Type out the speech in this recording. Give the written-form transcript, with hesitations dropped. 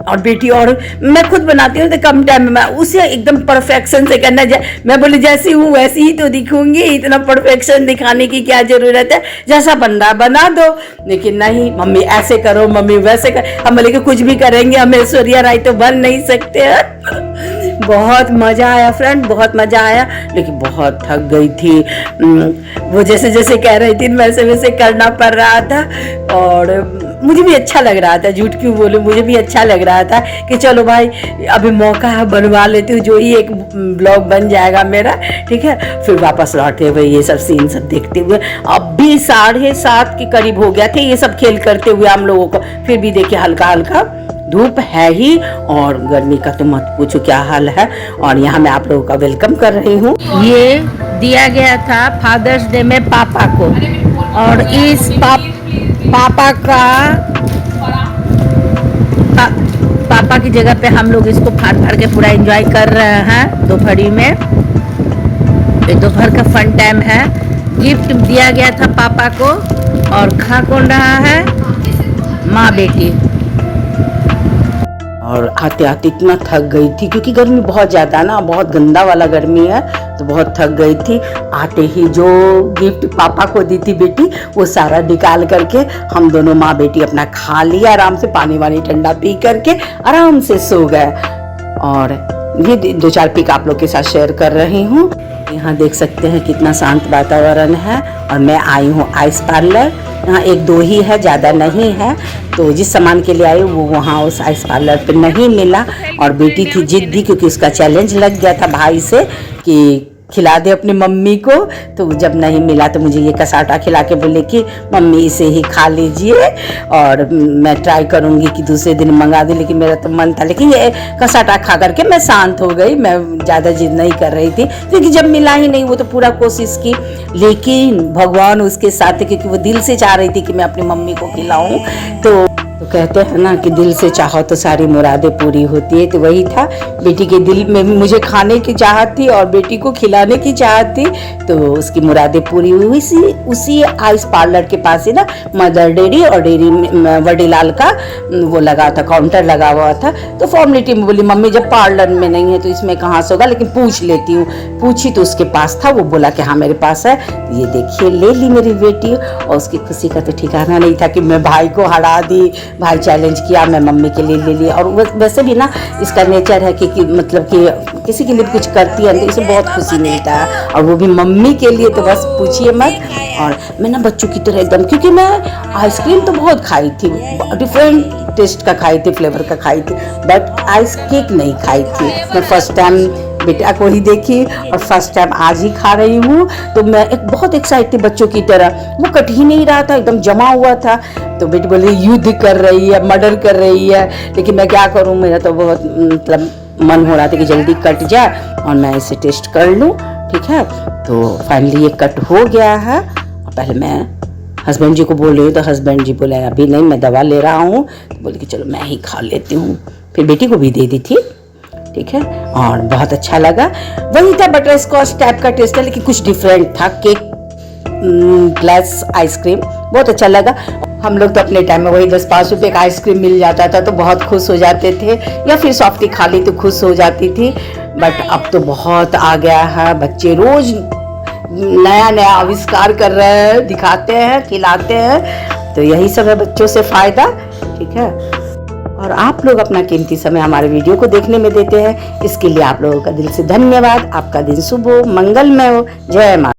और बेटी और मैं खुद बनाती हूँ तो कम टाइम में उसे एकदम परफेक्शन से करना मैं बोली जैसी हूँ वैसी ही तो दिखूंगी, इतना परफेक्शन दिखाने की क्या जरूरत है, जैसा बन रहा बना दो। लेकिन नहीं, मम्मी ऐसे करो, मम्मी वैसे कर। हम बोले कि कुछ भी करेंगे, हम ऐश्वर्या राय तो बन नहीं सकते हैं। बहुत मजा आया फ्रेंड, बहुत मजा आया, लेकिन बहुत थक गई थी। वो जैसे जैसे कह रही थी वैसे वैसे करना पड़ रहा था और मुझे भी अच्छा लग रहा था, झूठ क्यों बोलूं, मुझे भी अच्छा लग रहा था कि चलो भाई अभी मौका है, बनवा लेती हूँ, जो ही एक ब्लॉग बन जाएगा मेरा, ठीक है। फिर वापस लौटे हुए ये सब सीन सब देखते हुए, अब भी 7:30 के करीब हो गया थे ये सब खेल करते हुए हम लोगों को। फिर भी देखिए हल्का हल्का धूप है ही और गर्मी का तो मत पूछो क्या हाल है। और यहाँ मैं आप लोगों का वेलकम कर रही हूँ। ये दिया गया था फादर्स डे में पापा को, और इस पापा की जगह पे हम लोग इसको फाड़ फाड़ के पूरा एंजॉय कर रहे हैं दोपहरी में। ये दोपहर का फन टाइम है। गिफ्ट दिया गया था पापा को और खा कौन रहा है, माँ बेटी। और आते आते इतना थक गई थी क्योंकि गर्मी बहुत ज़्यादा ना, बहुत गंदा वाला गर्मी है, तो बहुत थक गई थी। आते ही जो गिफ्ट पापा को दी थी बेटी वो सारा निकाल करके हम दोनों माँ बेटी अपना खा लिया आराम से, पानी वानी ठंडा पी करके आराम से सो गए। और ये 2-4 पिक आप लोग के साथ शेयर कर रही हूँ। यहाँ देख सकते हैं कितना शांत वातावरण है। और मैं आई हूँ आइस पार्लर, यहाँ 1-2 ही है, ज़्यादा नहीं है। तो जिस सामान के लिए आई वो वहाँ उस आइस पार्लर पे नहीं मिला। और बेटी थी जिद्दी क्योंकि उसका चैलेंज लग गया था भाई से कि खिला दे अपनी मम्मी को। तो जब नहीं मिला तो मुझे ये कसाटा खिला के बोले कि मम्मी इसे ही खा लीजिए और मैं ट्राई करूँगी कि दूसरे दिन मंगा दूँ। लेकिन मेरा तो मन था, लेकिन ये कसाटा खा करके मैं शांत हो गई, मैं ज़्यादा जिद नहीं कर रही थी क्योंकि जब मिला ही नहीं वो तो पूरा कोशिश की। लेकिन भगवान उसके साथ थे क्योंकि वो दिल से चाह रही थी कि मैं अपनी मम्मी को खिलाऊँ। तो कहते हैं ना कि दिल से चाहो तो सारी मुरादें पूरी होती है, तो वही था। बेटी के दिल में मुझे खाने की चाहत थी और बेटी को खिलाने की चाहत थी, तो उसकी मुरादें पूरी हुई। उसी आइस पार्लर के पास ही ना मदर डेयरी और डेयरी वडीलाल का वो लगा था, काउंटर लगा हुआ था। तो फॉर्मेलिटी में बोली मम्मी जब पार्लर में नहीं है तो इसमें कहाँ से होगा, लेकिन पूछ लेती हूँ। पूछी तो उसके पास था, वो बोला कि हाँ मेरे पास है। तो ये देखिए ले ली मेरी बेटी, और उसकी खुशी का तो ठिकाना नहीं था कि मैं भाई को हरा दी, भाई चैलेंज किया, मैं मम्मी के लिए ले ली। और वैसे भी ना इसका नेचर है कि मतलब कि किसी के लिए कुछ करती है तो इसे बहुत खुशी मिलता है, और वो भी मम्मी के लिए, तो बस पूछिए मत। और मैं ना बच्चों की तरह एकदम, क्योंकि मैं आइसक्रीम तो बहुत खाई थी, डिफरेंट टेस्ट का खाई थी, फ्लेवर का खाई थी, बट आइस केक नहीं खाई थी। मैं फर्स्ट टाइम बेटा को ही देखी और फर्स्ट टाइम आज ही खा रही हूँ। तो मैं एक बहुत एक्साइट थी बच्चों की तरह, वो कट ही नहीं रहा था, एकदम जमा हुआ था। तो बेटी बोली युद्ध कर रही है, मर्डर कर रही है, लेकिन मैं क्या करूँ, मेरा तो बहुत मतलब मन हो रहा था कि जल्दी कट जाए और मैं इसे टेस्ट कर लूँ, ठीक है। तो फाइनली ये कट हो गया है। पहले मैं हस्बैंड जी को बोल रही हूँ, तो हस्बैंड जी बोले अभी नहीं, मैं दवा ले रहा हूँ। तो बोले कि चलो मैं ही खा लेती हूँ। फिर बेटी को भी दे दी थी, ठीक है। और बहुत अच्छा लगा, वही था बटर स्कॉच टाइप का टेस्ट है, लेकिन कुछ डिफरेंट था। केक ग्लास आइसक्रीम बहुत अच्छा लगा। हम लोग तो अपने टाइम में वही 10-5 रुपए का आइसक्रीम मिल जाता था तो बहुत खुश हो जाते थे, या फिर सॉफ्टी खा ली तो खुश हो जाती थी। बट अब तो बहुत आ गया है, बच्चे रोज नया नया आविष्कार कर रहे हैं, दिखाते हैं, खिलाते हैं। तो यही सब है बच्चों से फायदा, ठीक है। और आप लोग अपना कीमती समय हमारे वीडियो को देखने में देते हैं, इसके लिए आप लोगों का दिल से धन्यवाद। आपका दिन शुभ हो, मंगलमय हो। जय माता।